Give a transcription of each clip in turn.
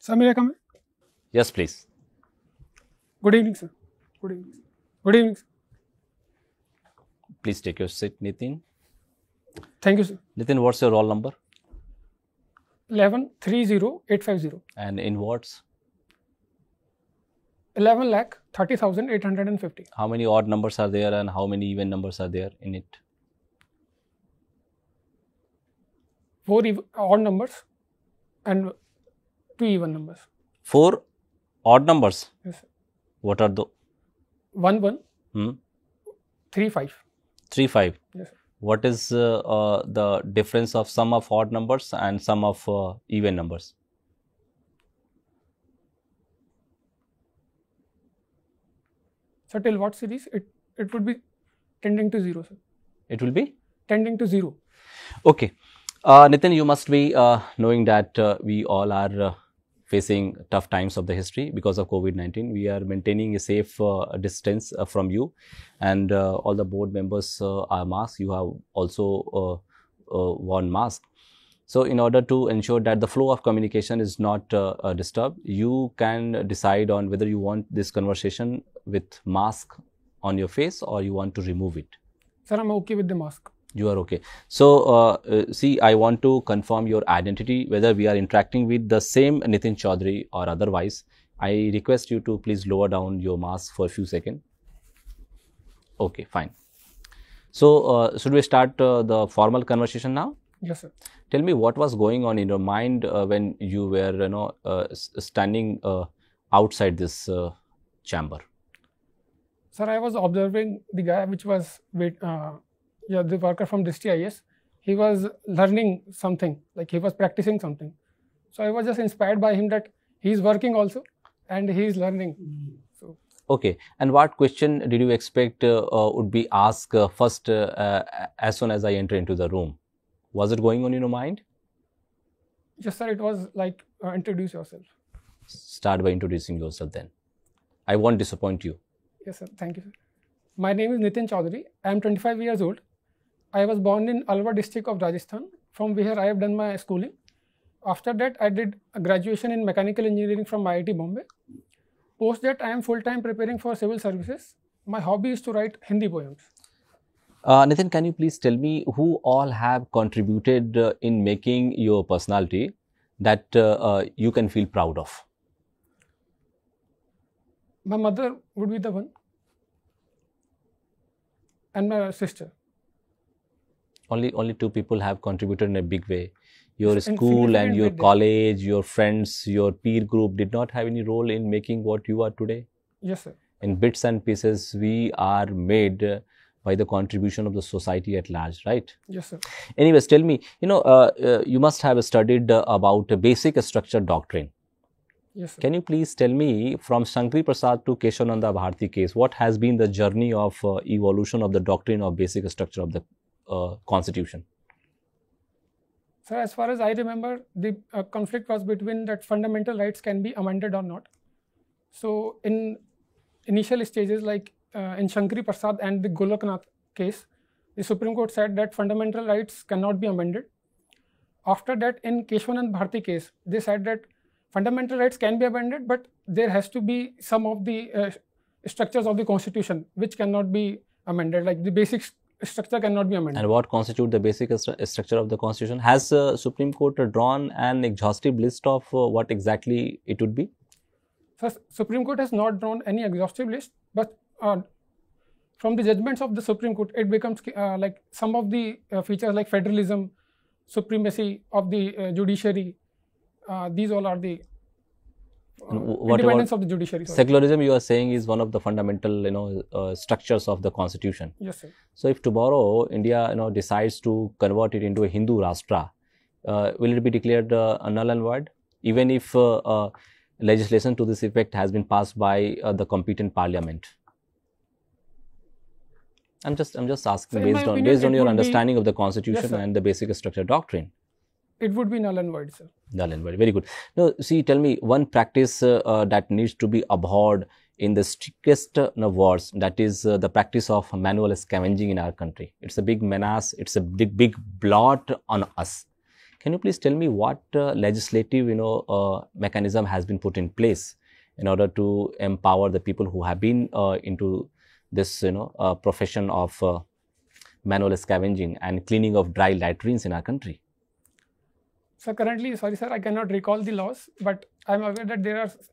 Sir, may I come in? Yes, please. Good evening, sir. Good evening. Good evening, sir. Please take your seat, Nitin. Thank you, sir. Nitin, what's your roll number? 11,30,850. And in watts? 11,30,850. How many odd numbers are there and how many even numbers are there in it? 4 odd numbers and 2 even numbers. 4 odd numbers? Yes, sir. What are the? 1, 1, Hmm? 3, 5. 3, 5. Yes, sir. What is the difference of sum of odd numbers and sum of even numbers? So, till what series? It would be tending to 0, sir. It will be? Tending to 0. Okay. Nitin, you must be knowing that we all are facing tough times of the history because of COVID-19. We are maintaining a safe distance from you, and all the board members are masked. You have also worn mask. So, in order to ensure that the flow of communication is not disturbed, you can decide on whether you want this conversation with mask on your face or you want to remove it. Sir, I'm okay with the mask. You are okay. So, see, I want to confirm your identity, whether we are interacting with the same Nitin Chaudhary or otherwise. I request you to please lower down your mask for a few seconds. Okay, fine. So, should we start the formal conversation now? Yes, sir. Tell me what was going on in your mind when you were, standing outside this chamber. Sir, I was observing the guy which was the worker from DIS. He was learning something, like he was practicing something. So I was just inspired by him that he is working also and he is learning. So okay, and what question did you expect would be asked first as soon as I enter into the room? Was it going on in your mind? Yes, sir. It was like introduce yourself. Start by introducing yourself then. I won't disappoint you. Yes, sir. Thank you, sir. My name is Nitin Chaudhary. I am 25 years old. I was born in Alwar district of Rajasthan, from where I have done my schooling. After that, I did a graduation in mechanical engineering from IIT Bombay. Post that, I am full-time preparing for civil services. My hobby is to write Hindi poems. Nitin, can you please tell me who all have contributed in making your personality that you can feel proud of? My mother would be the one, and my sister. Only 2 people have contributed in a big way. Your In school and your significant way. college, your friends, your peer group did not have any role in making what you are today. Yes, sir. In bits and pieces, we are made by the contribution of the society at large, right? Yes, sir. Anyways, tell me, you must have studied about basic structure doctrine. Yes, sir. Can you please tell me from Shankari Prasad to Keshavananda Bharati case, what has been the journey of evolution of the doctrine of basic structure of the constitution? So as far as I remember, the conflict was between that fundamental rights can be amended or not. So in initial stages, like in Shankari Prasad and the Goloknath case, the Supreme Court said that fundamental rights cannot be amended. After that, in Keshavananda Bharati case, they said that fundamental rights can be amended, but there has to be some of the structures of the constitution which cannot be amended, like the basic structure cannot be amended. And what constitutes the basic structure of the constitution? Has Supreme Court drawn an exhaustive list of what exactly it would be? So Supreme Court has not drawn any exhaustive list, but from the judgments of the Supreme Court, it becomes like some of the features like federalism, supremacy of the judiciary. These all are the independence of the judiciary. Sorry. Secularism, you are saying, is one of the fundamental, structures of the constitution. Yes, sir. So, if tomorrow India, decides to convert it into a Hindu Rashtra, will it be declared null and void, even if legislation to this effect has been passed by the competent parliament? I'm just asking, So based on your understanding of the constitution and the basic structure doctrine. It would be null and void, sir. Null and void. Very good. Now, see, tell me one practice that needs to be abhorred in the strictest words, that is the practice of manual scavenging in our country. It's a big menace. It's a big blot on us. Can you please tell me what legislative mechanism has been put in place in order to empower the people who have been into this profession of manual scavenging and cleaning of dry latrines in our country? So currently, sorry sir, I cannot recall the laws, but I am aware that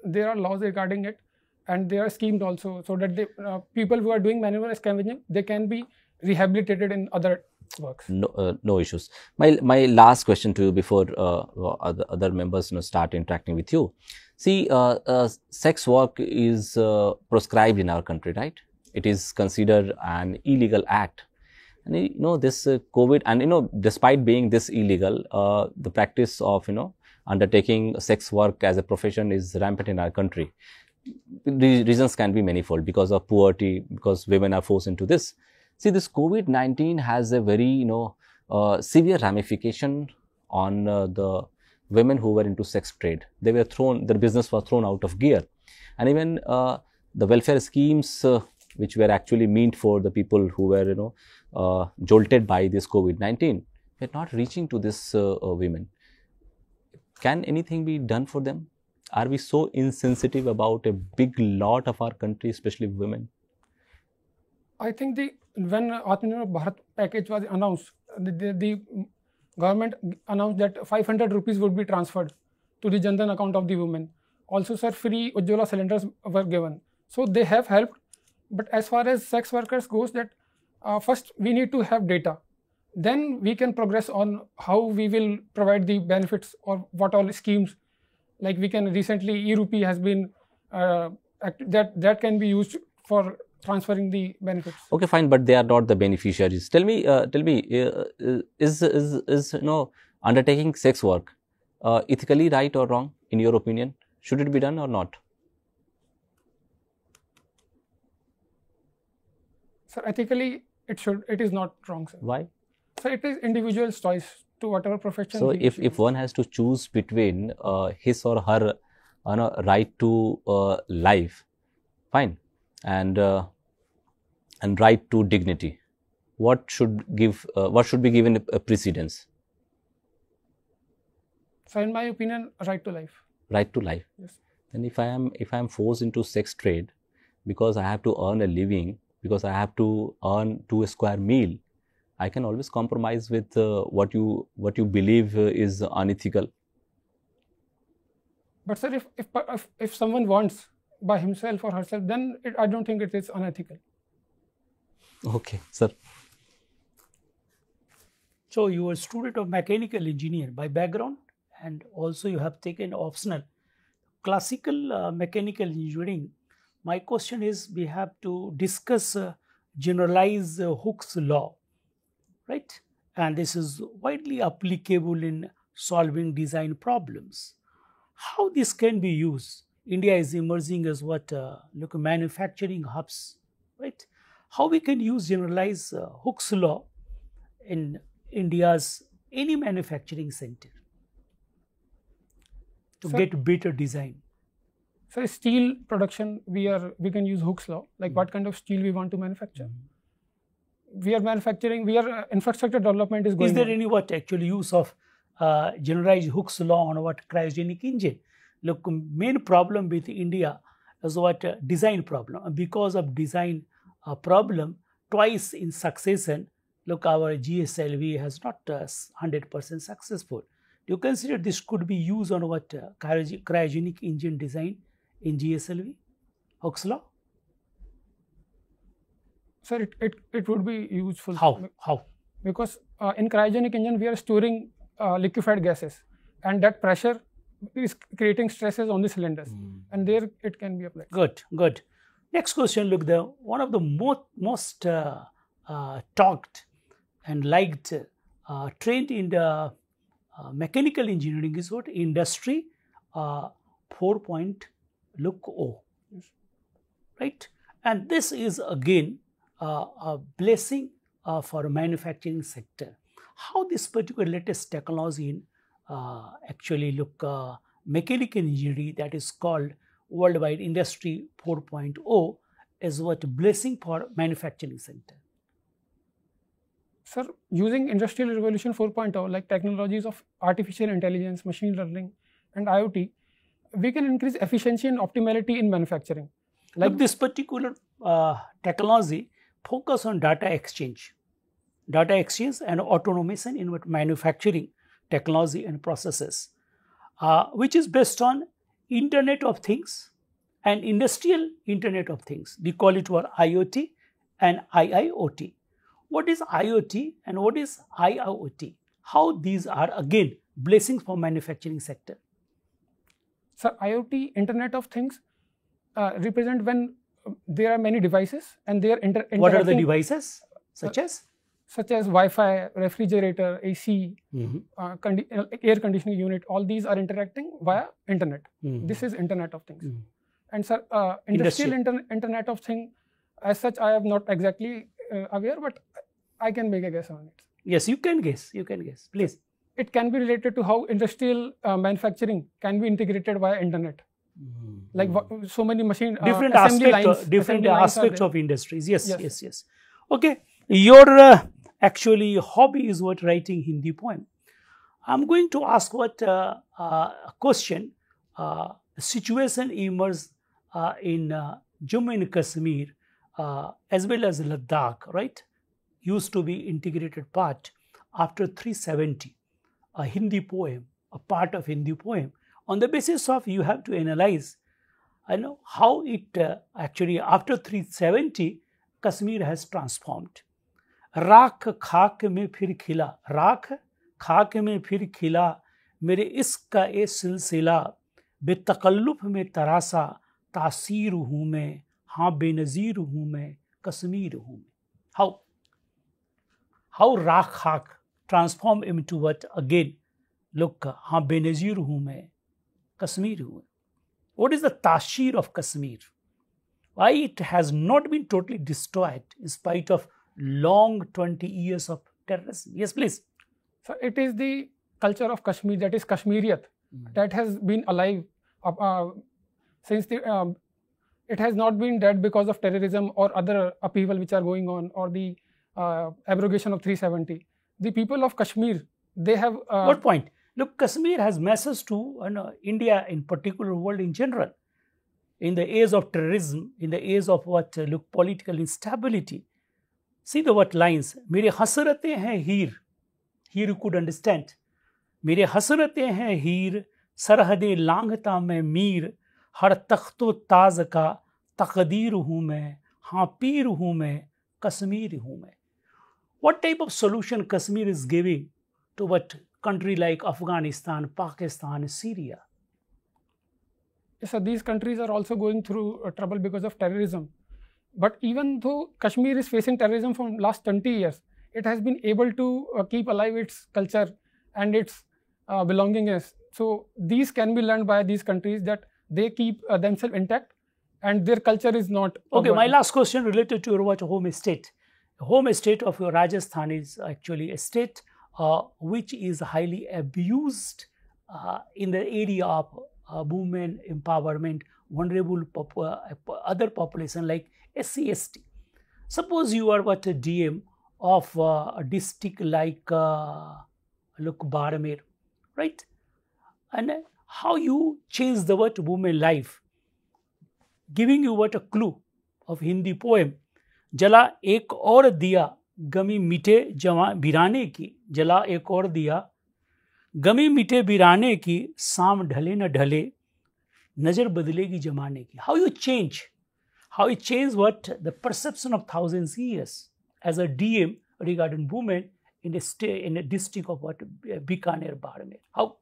there are laws regarding it, and there are schemes also, so that people who are doing manual scavenging, they can be rehabilitated in other works. No issues. My last question to you before other members start interacting with you. See, sex work is proscribed in our country, right? It is considered an illegal act. And this COVID, and despite being this illegal, the practice of undertaking sex work as a profession is rampant in our country. The reasons can be manifold, because of poverty, because women are forced into this. See, this COVID-19 has a very severe ramification on the women who were into sex trade. They were their business was thrown out of gear, and even the welfare schemes which were actually meant for the people who were jolted by this COVID-19 were not reaching to this women. Can anything be done for them? Are we so insensitive about a big lot of our country, especially women? I think when Atmanirbhar Bharat package was announced, the government announced that 500 rupees would be transferred to the Jan Dhan account of the women. Also, sir, free Ujjwala cylinders were given. So they have helped. But as far as sex workers goes, that first we need to have data. Then we can progress on how we will provide the benefits or what all schemes. Like we can recently, e-rupee has been that can be used for transferring the benefits. Okay, fine, but they are not the beneficiaries. Tell me, is undertaking sex work ethically right or wrong in your opinion? Should it be done or not? Sir, ethically, it is not wrong, sir. Why? So it is individual's choice to whatever profession. So if one has to choose between his or her right to life, fine, and right to dignity, what should be given a precedence? So in my opinion, right to life. Right to life. Yes. And if I am forced into sex trade because I have to earn a living, because I have to earn 2 square meal, I can always compromise with what you believe is unethical. But sir, if someone wants by himself or herself, then I don't think it is unethical. Okay, sir. So you are a student of mechanical engineer by background, and also you have taken optional classical mechanical engineering. My question is, we have to discuss generalize Hooke's law, right? And this is widely applicable in solving design problems. How this can be used? India is emerging as manufacturing hubs, right? How we can use generalize Hooke's law in India's any manufacturing center to get better design? So steel production, we can use Hooke's law. Like what kind of steel we want to manufacture. We are manufacturing. Infrastructure development is going. Is there on. any actually use of generalized Hooke's law on cryogenic engine? Look, main problem with India is design problem. Because of design problem, twice in succession, look, our GSLV has not 100% successful. Do you consider this could be used on cryogenic engine design in GSLV, Hooke's law? Sir, it would be useful. How? Because in cryogenic engine, we are storing liquefied gases, and that pressure is creating stresses on the cylinders, and there it can be applied. Good. Next question, look, one of the most talked and liked trend in the mechanical engineering is industry 4.0, right? And this is again a blessing for manufacturing sector. How this particular latest technology in mechanical engineering, that is called worldwide industry 4.0, is blessing for manufacturing sector? Sir, using Industrial Revolution 4.0 like technologies of artificial intelligence, machine learning and IoT, we can increase efficiency and optimality in manufacturing. Like this particular technology focus on data exchange and automation in manufacturing technology and processes, which is based on Internet of Things and Industrial Internet of Things. We call it what IoT and IIoT. What is IoT and what is IIoT? How these are again blessings for manufacturing sector? So IoT, Internet of Things, represent when there are many devices and they are interacting. What are the devices? Such as Wi-Fi, refrigerator, AC, air conditioning unit. All these are interacting via Internet. This is Internet of Things. And sir, Industrial Internet of Things, as such, I am not exactly aware, but I can make a guess on it. Yes, you can guess. You can guess. Please. It can be related to how industrial manufacturing can be integrated via Internet. Like so many machine different aspects of industries. Yes. Okay, your actually hobby is what writing Hindi poem. I'm going to ask what a question. Situation emerged in Jammu and Kashmir as well as Ladakh, right? Used to be integrated part after 370. A Hindi poem, a part of Hindi poem. On the basis of you have to analyze, how it actually after 370 Kashmir has transformed. राख खाक में फिर खिला, राख खाक में फिर खिला, मेरे इश्क का ये सिलसिला, बेतकल्लुफ में तरासा, तासीर हूँ मैं, हाँ बेनज़ीर हूँ मैं, कश्मीर हूँ मैं. How राख खाक transform into what again? Look, हाँ बेनज़ीर हूँ मैं, कश्मीर हूँ. What is the Tashir of Kashmir? Why it has not been totally destroyed in spite of long 20 years of terrorism? Yes, please. So it is the culture of Kashmir, that is Kashmiriyat, that has been alive since it has not been dead because of terrorism or other upheaval which are going on, or the abrogation of 370. The people of Kashmir, they have... What point? Look, Kashmir has message to India in particular, world in general. In the age of terrorism, in the age of political instability. See the what lines. Mere hasrate hain heer. Here you could understand. Mere hasrate hain heer. Sarhade langta mein meer. Har takhto taaz ka taqdeer hoon main. Haan peer hoon main. Kashmir hoon main. What type of solution Kashmir is giving to what country like Afghanistan, Pakistan, Syria? Yes, sir, these countries are also going through trouble because of terrorism. But even though Kashmir is facing terrorism from last 20 years, it has been able to keep alive its culture and its belongingness. So these can be learned by these countries, that they keep themselves intact and their culture is not... Okay, my last question related to your home state. Home state of your Rajasthan is actually a state which is highly abused in the area of women empowerment, vulnerable other population like SC, ST. Suppose you are a DM of a district like Barmer, right? And how you change the word women life, giving you a clue of Hindi poem. जला एक और दिया गमी मिटे बिराने की, जला एक और दिया गमी मिटे बिराने की, शाम ढले न ढले, नजर बदलेगी जमाने की. How you change what the perception of thousands years as a DM regarding women in a district of what Bikaner, Barmer. How?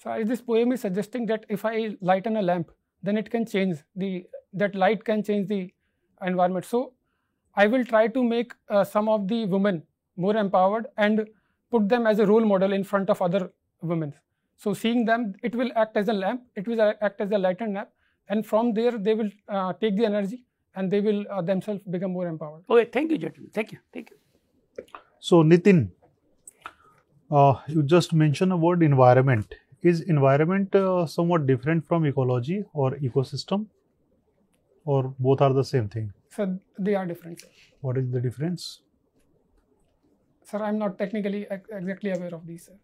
So this poem is suggesting that if I lighten a lamp, then it can change that light can change the environment. So I will try to make some of the women more empowered and put them as a role model in front of other women. So seeing them, it will act as a lamp, it will act as a lightened lamp, and from there they will take the energy and they will themselves become more empowered. Okay, thank you, gentlemen. Thank you. So Nitin, you just mentioned the word environment. Is environment somewhat different from ecology or ecosystem, or both are the same thing? So they are different. What is the difference? Sir, I'm not technically exactly aware of these, sir.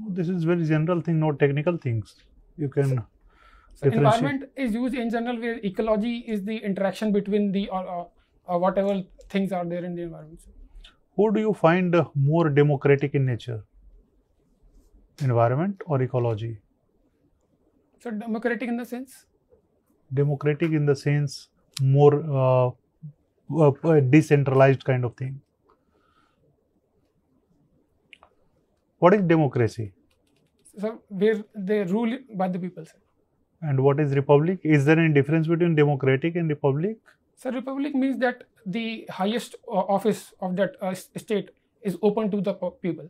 This is very general thing, not technical things. You can So environment is used in general, where ecology is the interaction between the whatever things are there in the environment. Who do you find more democratic in nature? Environment or ecology? So democratic in the sense? Democratic in the sense more decentralized kind of thing. What is democracy? So where they rule by the people, sir. And what is republic? Is there any difference between democratic and republic? So republic means that the highest office of that state is open to the people.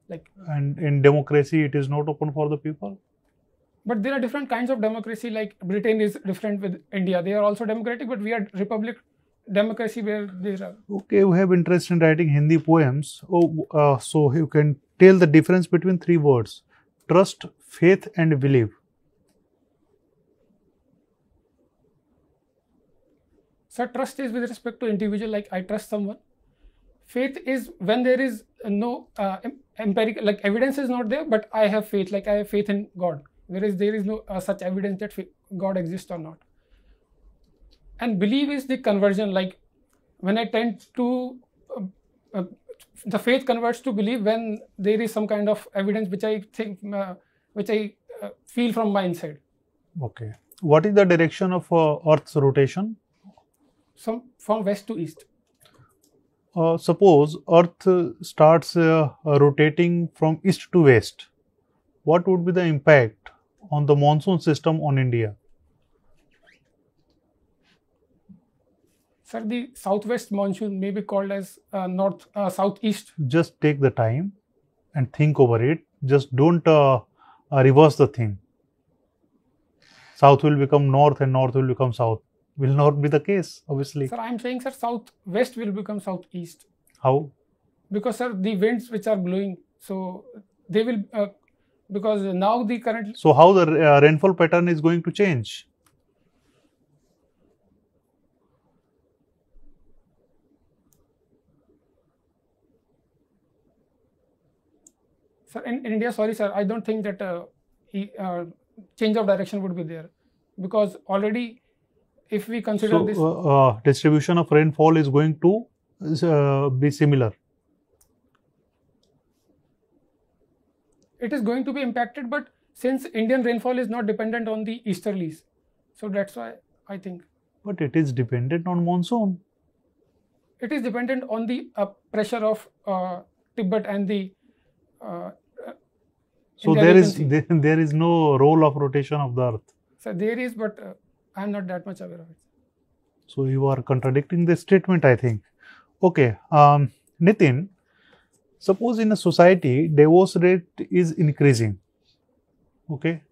Like, and in democracy, it is not open for the people? But there are different kinds of democracy, like Britain is different with India. They are also democratic, but we are republic democracy where there are. Okay, we have interest in writing Hindi poems. So you can tell the difference between three words: trust, faith, and believe. So trust is with respect to individual, like I trust someone. Faith is when there is no empirical, like evidence is not there, but I have faith, like I have faith in God. Whereas there is no such evidence that God exists or not. And believe is the conversion, like when I tend to, the faith converts to believe when there is some kind of evidence which I think, which I feel from my inside. Okay. What is the direction of Earth's rotation? From west to east. Suppose Earth starts rotating from east to west. What would be the impact on the monsoon system on India? Sir, the southwest monsoon may be called as southeast. Just take the time and think over it. Just don't reverse the thing. South will become north and north will become south. Will not be the case, obviously. Sir, I am saying, sir, southwest will become southeast. How? Because, sir, the winds which are blowing, so they will, because now the current. So how the rainfall pattern is going to change? Sir, in India, sorry, sir, I don't think that change of direction would be there, because already, if we consider this, distribution of rainfall is going to be similar. It is going to be impacted, but since Indian rainfall is not dependent on the easterlies, so that's why I think. But it is dependent on monsoon. It is dependent on the pressure of Tibet and the. So there is no role of rotation of the earth. So there is, but I am not that much aware of it. So you are contradicting the statement, I think. Okay, Nitin, suppose in a society divorce rate is increasing. Okay,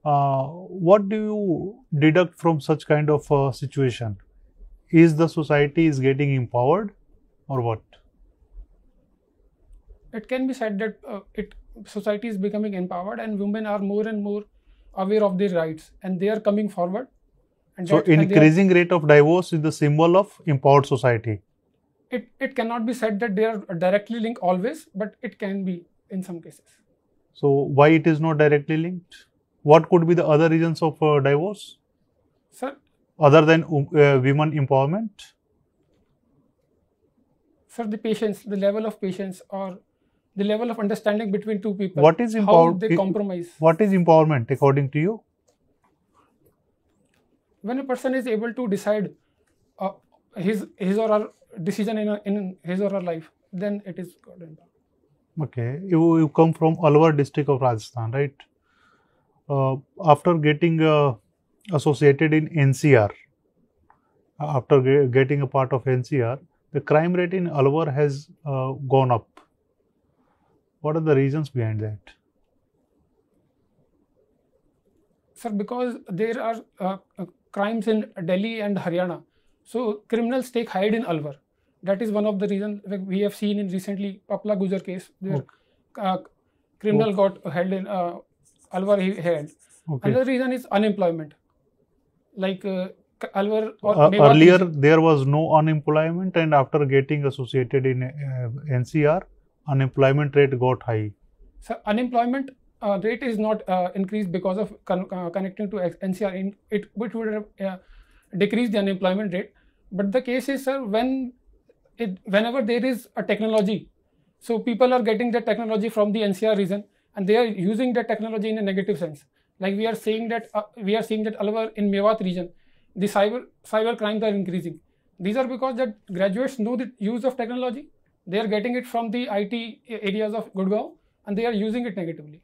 what do you deduct from such kind of situation? Is the society is getting empowered or what? It can be said that society is becoming empowered and women are more and more aware of their rights and they are coming forward. And so increasing rate of divorce is the symbol of empowered society. It cannot be said that they are directly linked always, but it can be in some cases. So why it is not directly linked? What could be the other reasons of divorce? Sir, other than women empowerment? Sir, the patience, the level of patience or the level of understanding between two people. What is how they compromise? What is empowerment according to you? When a person is able to decide his or her decision in his or her life, then it is good and bad. Okay, you come from Alwar district of Rajasthan, right? After getting associated in NCR, after getting a part of NCR, the crime rate in Alwar has gone up. What are the reasons behind that? Sir, because there are crimes in Delhi and Haryana, so criminals take hide in Alwar. That is one of the reasons we have seen in recently Papla Gujar case, where criminal got held in Alwar he held. Okay. Another reason is unemployment. Like Alwar or earlier there was no unemployment, and after getting associated in NCR, unemployment rate got high? So unemployment rate is not increased because of connecting to NCR. It would have decreased the unemployment rate. But the case is, sir, whenever there is a technology, so people are getting the technology from the NCR region and they are using the technology in a negative sense. Like we are saying that in Mewat region, the cyber crimes are increasing. These are because that graduates know the use of technology. They are getting it from the IT areas of Gurgaon and they are using it negatively.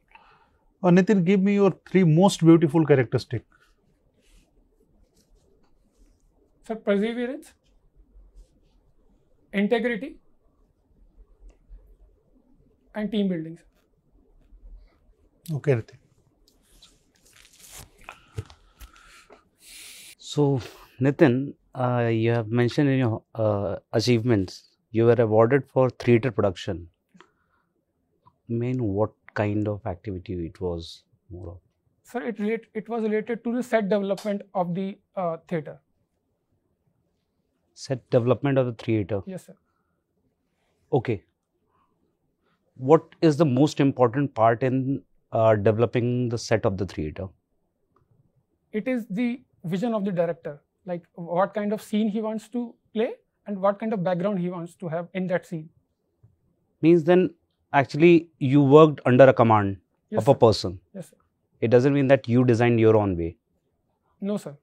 Nitin, give me your 3 most beautiful characteristics. Sir, perseverance, integrity, and team building. Okay, Nitin. So, Nitin, you have mentioned in your achievements, you were awarded for theatre production. What kind of activity it was more of? Sir, it was related to the set development of the theatre. Set development of the theatre? Yes, sir. Okay. What is the most important part in developing the set of the theatre? It is the vision of the director, like what kind of scene he wants to play and what kind of background he wants to have in that scene. Means then actually you worked under a command of a person. Yes, sir. It doesn't mean that you designed your own way. No, sir.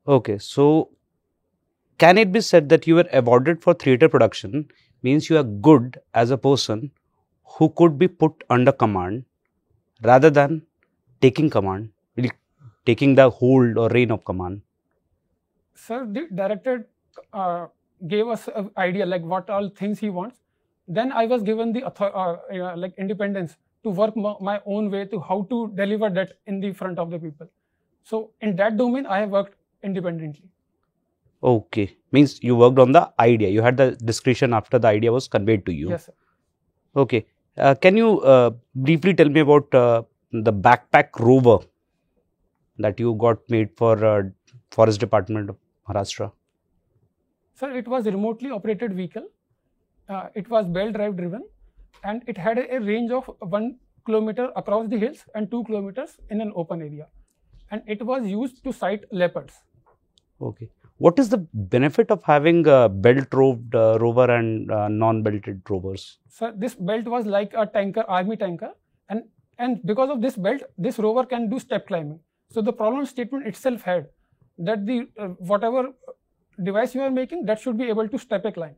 Okay, so can it be said that you were awarded for theatre production means you are good as a person who could be put under command rather than taking command, taking the hold or reign of command? Sir, the director gave us an idea like what all things he wants. Then I was given the independence to work my own way to how to deliver that in the front of the people. So in that domain, I have worked independently. Okay, means you worked on the idea. You had the discretion after the idea was conveyed to you. Yes, sir. Okay, can you briefly tell me about the backpack rover that you got made for Forest Department of Maharashtra? Sir, it was a remotely operated vehicle. It was belt drive driven and it had a range of 1 kilometer across the hills and 2 kilometers in an open area. And it was used to sight leopards. Okay. What is the benefit of having a belt-roved rover and non-belted rovers? Sir, this belt was like a tanker, army tanker, and because of this belt, this rover can do step climbing. So the problem statement itself had that the whatever device you are making, that should be able to step a climb.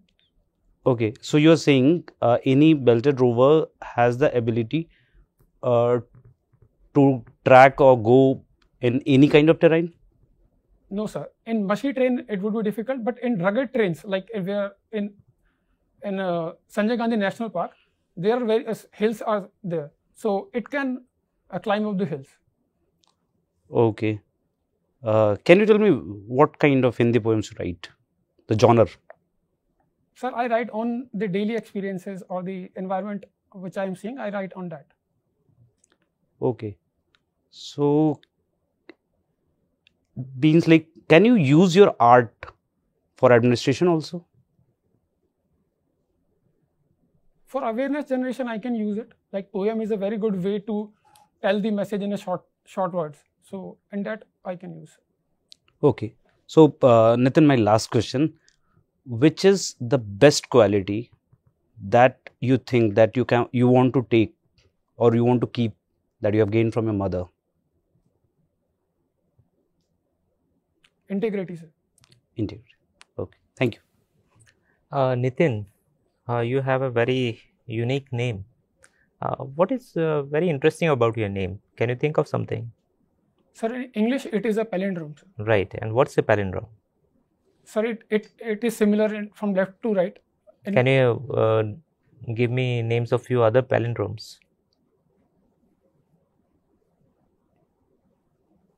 Okay, so you are saying any belted rover has the ability to track or go in any kind of terrain? No, sir. In mushy terrain, it would be difficult, but in rugged terrains, like if we are in Sanjay Gandhi National Park, there are various hills are there, so it can climb up the hills. Okay. Can you tell me what kind of Hindi poems you write? The genre? Sir, I write on the daily experiences or the environment which I am seeing. I write on that. Okay. So, means like, can you use your art for administration also? For awareness generation, I can use it. Like poem is a very good way to tell the message in a short words. So, in that I can use. Okay. So, Nitin, my last question. Which is the best quality that you think that you want to take or you want to keep that you have gained from your mother? Integrity, sir. Integrity. Okay. Thank you. Nitin, you have a very unique name. What is very interesting about your name? Can you think of something? Sir, in English, it is a palindrome, sir. Right. And what's a palindrome? Sir, it is similar from left to right. Can you give me names of few other palindromes?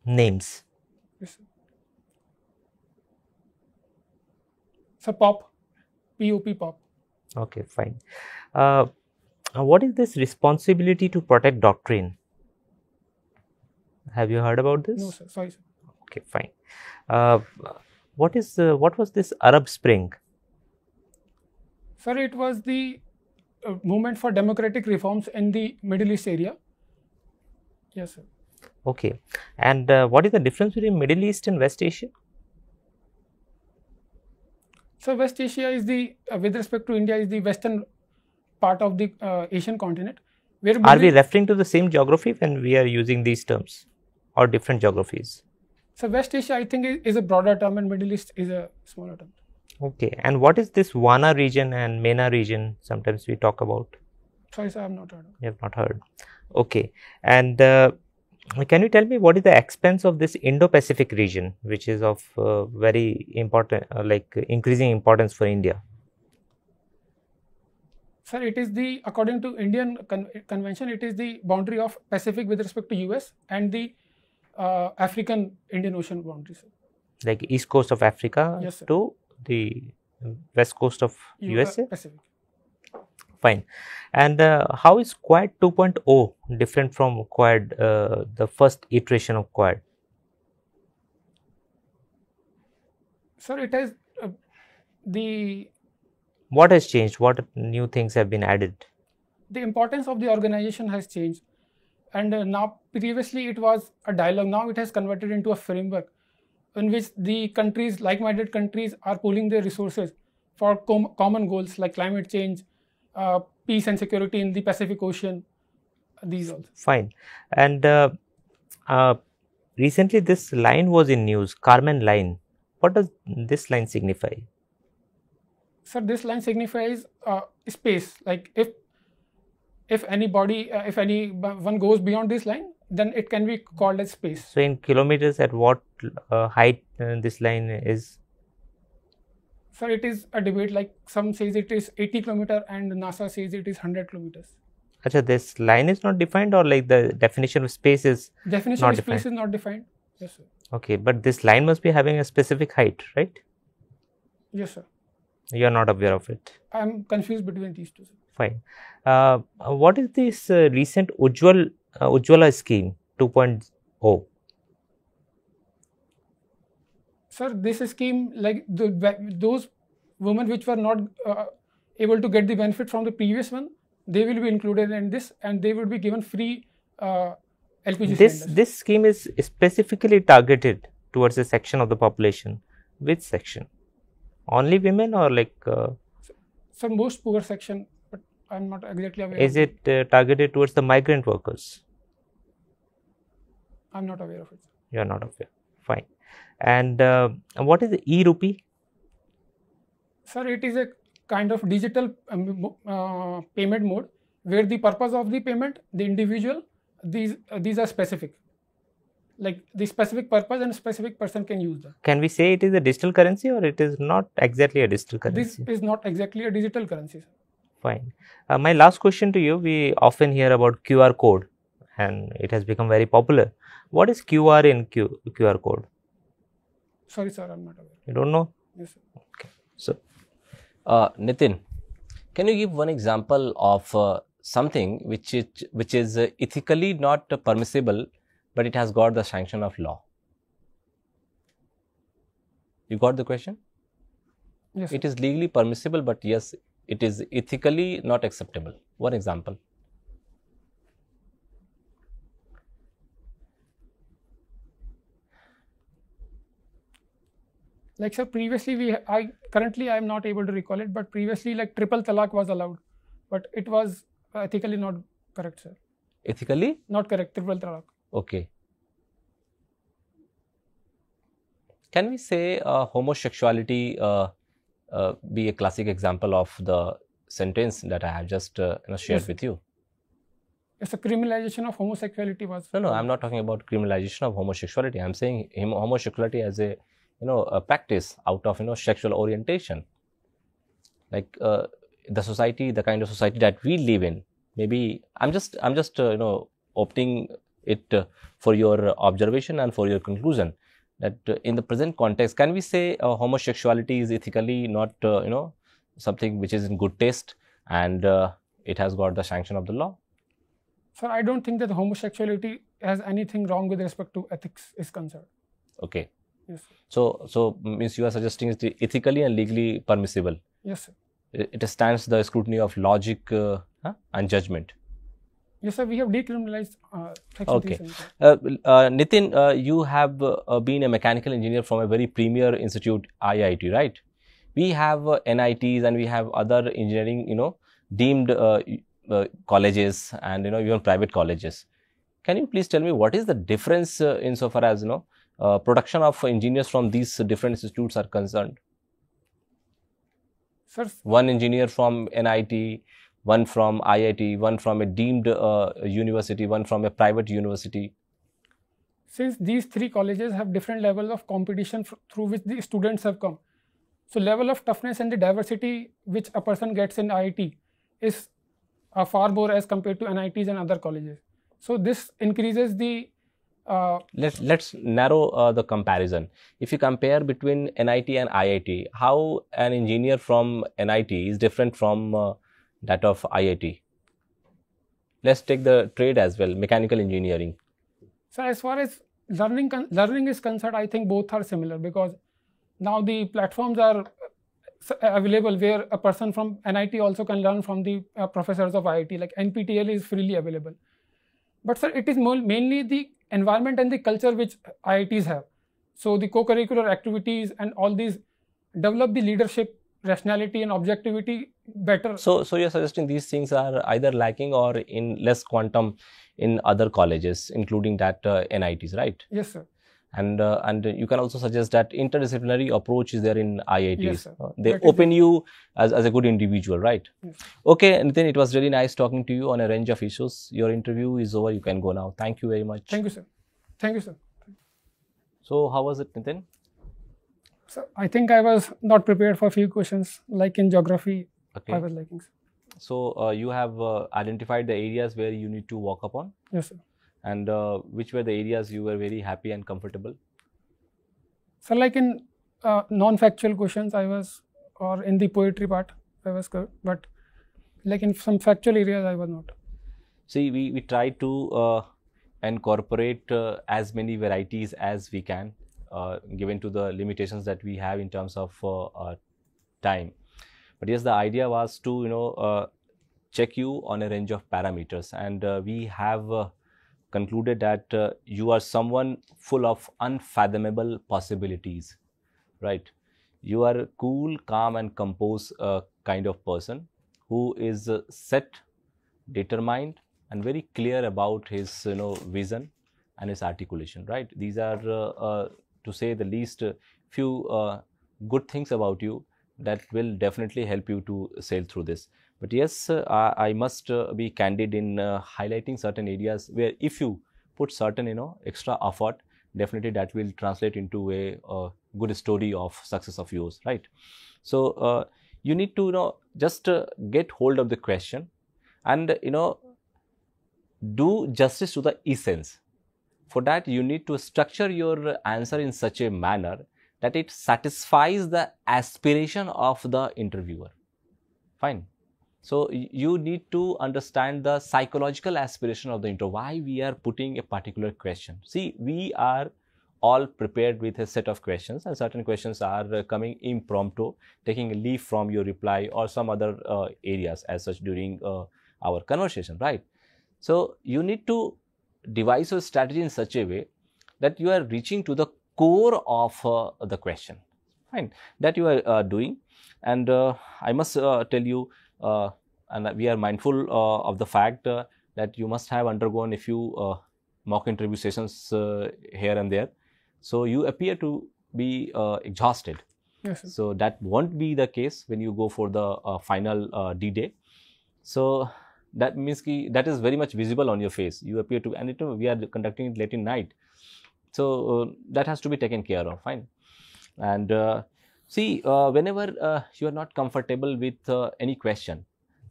Names. Yes, sir. Sir, pop. P-O-P, pop. Okay, fine. What is this responsibility to protect doctrine? Have you heard about this? No, sir. Sorry, sir. Okay, fine. What was this Arab Spring? Sir, it was the movement for democratic reforms in the Middle East area. Yes, sir. Okay. And what is the difference between Middle East and West Asia? So West Asia is the, with respect to India, is the western part of the Asian continent. Where Are we referring to the same geography when we are using these terms, or different geographies? So West Asia, I think, is a broader term, and Middle East is a smaller term. Okay. And what is this Wana region and MENA region? Sometimes we talk about. Sorry, sir, I have not heard of. You have not heard. Okay. And can you tell me what is the expense of this Indo-Pacific region, which is of very important, like increasing importance for India? Sir, it is the, according to Indian convention, it is the boundary of Pacific with respect to US and the African Indian Ocean boundary, sir. Like east coast of Africa, yes, sir, to the west coast of USA? Pacific. Fine. And how is Quad 2.0 different from Quad, the first iteration of Quad? Sir, it has the... What has changed? What new things have been added? The importance of the organization has changed. And now, previously it was a dialogue. Now it has converted into a framework in which the countries, like-minded countries, are pooling their resources for common goals like climate change, peace and security in the Pacific Ocean, these also. Fine. And recently this line was in news, Carmen line. What does this line signify? Sir, this line signifies space. Like if anybody, if anyone goes beyond this line, then it can be called as space. So in kilometers, at what height this line is? Sir, it is a debate. Like some says it is 80 kilometers and NASA says it is 100 kilometers. Achha, this line is not defined, or like the definition of space is definition not of defined? Space is not defined. Yes, sir. Okay, but this line must be having a specific height, right? Yes, sir. You are not aware of it. I am confused between these two, sir. Fine. What is this recent Ujjwala scheme 2.0? Sir, this scheme, like those women which were not able to get the benefit from the previous one, they will be included in this, and they will be given free LPG cylinders. This scheme is specifically targeted towards a section of the population. Which section? Only women, or like? So most poor section, but I am not exactly aware. Is it targeted towards the migrant workers? I am not aware of it. You are not aware. Fine. And what is the e-rupee? Sir, it is a kind of digital payment mode where the purpose of the payment, the individual, these are specific. Like the specific purpose and specific person can use them. Can we say it is a digital currency, or it is not exactly a digital currency? This is not exactly a digital currency, sir. Fine. My last question to you, we often hear about QR code and it has become very popular. What is QR in QR code? Sorry, sir, I am not aware. You don't know? Yes, sir. Okay. So, Nitin, can you give one example of something which is ethically not permissible, but it has got the sanction of law? You got the question? Yes, It sir. is legally permissible, but yes, it is ethically not acceptable. One example. Like, sir, previously currently I am not able to recall it, but previously like triple talaq was allowed, but it was ethically not correct, sir. Ethically? Not correct, triple talaq. Okay. Can we say homosexuality be a classic example of the sentence that I have just shared Yes. with you? Yes, the criminalization of homosexuality was... No, I'm not talking about criminalization of homosexuality. I'm saying homosexuality as a a practice out of sexual orientation. Like the society, the kind of society that we live in. Maybe I'm just opening it for your observation and for your conclusion. That in the present context, can we say homosexuality is ethically not something which is in good taste, and it has got the sanction of the law? Sir, I don't think that homosexuality has anything wrong with respect to ethics is concerned. Okay. Yes, sir. So means you are suggesting it's ethically and legally permissible. Yes, sir. It stands the scrutiny of logic and judgment. Yes, sir. We have decriminalized section Okay. 375. Nitin, you have been a mechanical engineer from a very premier institute, IIT, right? We have NITs and we have other engineering, deemed colleges and, even private colleges. Can you please tell me what is the difference insofar as, production of engineers from these different institutes are concerned? Sir, One engineer from NIT, one from IIT, one from a deemed university, one from a private university. since these three colleges have different levels of competition through which the students have come, so level of toughness and the diversity which a person gets in IIT is far more as compared to NITs and other colleges. So this increases the Let's narrow the comparison. If you compare between NIT and IIT, how an engineer from NIT is different from that of IIT? Let's take the trade as well, mechanical engineering. So as far as learning is concerned, I think both are similar, because now the platforms are available where a person from NIT also can learn from the professors of IIT, like NPTEL is freely available. But sir, it is mainly the environment and the culture which IITs have. So the co-curricular activities and all these develop the leadership, rationality and objectivity better. So you're suggesting these things are either lacking or in less quantum in other colleges, including that NITs, right? Yes, sir. And you can also suggest that interdisciplinary approach is there in IITs. Yes, sir. They That is open you as a good individual, right? Yes. Okay, Nitin, it was really nice talking to you on a range of issues. Your interview is over. You can go now. Thank you very much. Thank you, sir. Thank you, sir. So, how was it, Nitin? So I think I was not prepared for a few questions, like in geography. Okay. I was liking, sir. So, you have identified the areas where you need to work upon, Yes, sir. and which were the areas you were very happy and comfortable? So like in non-factual questions, I was, or in the poetry part, I was good, but like in some factual areas, I was not. See, we try to incorporate as many varieties as we can, given to the limitations that we have in terms of time. But yes, the idea was to check you on a range of parameters, and we have concluded that you are someone full of unfathomable possibilities, right? You are a cool, calm and composed kind of person who is set, determined and very clear about his vision and his articulation, right? These are to say the least few good things about you that will definitely help you to sail through this. But yes, I must be candid in highlighting certain areas where if you put certain extra effort, definitely that will translate into a good story of success of yours, right? So you need to just get hold of the question and do justice to the essence. For that, you need to structure your answer in such a manner that it satisfies the aspiration of the interviewer. Fine. So you need to understand the psychological aspiration of the interviewer, why we are putting a particular question. See, we are all prepared with a set of questions, and certain questions are coming impromptu, taking a leaf from your reply or some other areas as such during our conversation, right? So you need to devise your strategy in such a way that you are reaching to the core of the question, fine, that you are doing. And I must tell you, and we are mindful of the fact that you must have undergone a few mock interview sessions here and there. So you appear to be exhausted. Yes, sir. So that won't be the case when you go for the final D-Day. So that means that is very much visible on your face. You appear to, and we are conducting it late in night. So that has to be taken care of, fine. And see, whenever you are not comfortable with any question,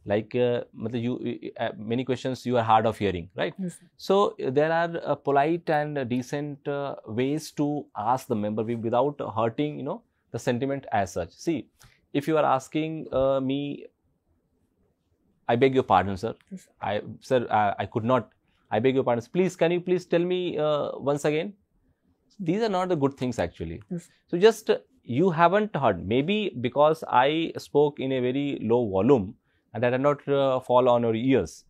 like many questions you are hard of hearing, right? Yes, sir. So there are polite and decent ways to ask the member without hurting the sentiment as such. See, if you are asking me, I beg your pardon, sir. Yes, Sir, I could not. I beg your pardon. Please, can you please tell me once again? These are not the good things actually. Yes. So just you haven't heard, maybe because I spoke in a very low volume and that did not fall on your ears.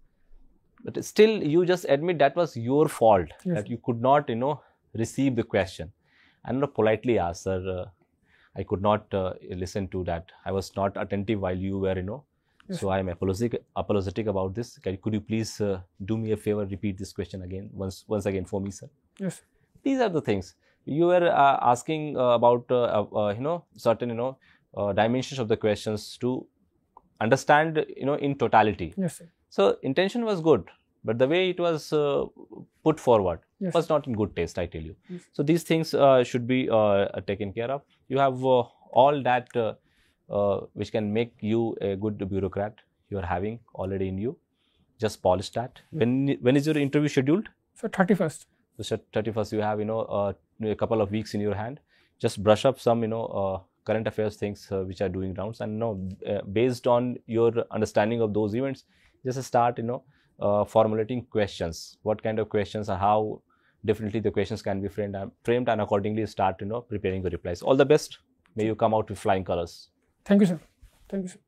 But still, you just admit that was your fault, Yes. that you could not, receive the question. And politely ask, sir, I could not listen to that. I was not attentive while you were, Yes. So I am apologetic about this. Could you please do me a favor, repeat this question again, once again for me, sir? Yes. These are the things. You were asking about, certain, dimensions of the questions to understand, in totality. Yes, sir. So intention was good, but the way it was put forward Yes. was not in good taste, I tell you. Yes. So these things should be taken care of. You have all that which can make you a good bureaucrat. You are having already in you. Just polish that. When is your interview scheduled? So 31st. So 31st, you have a couple of weeks in your hand. Just brush up some current affairs things which are doing rounds, and based on your understanding of those events, just start formulating questions. What kind of questions, or how differently the questions can be framed, and accordingly start preparing the replies. All the best. May you come out with flying colors. Thank you, sir. Thank you, sir.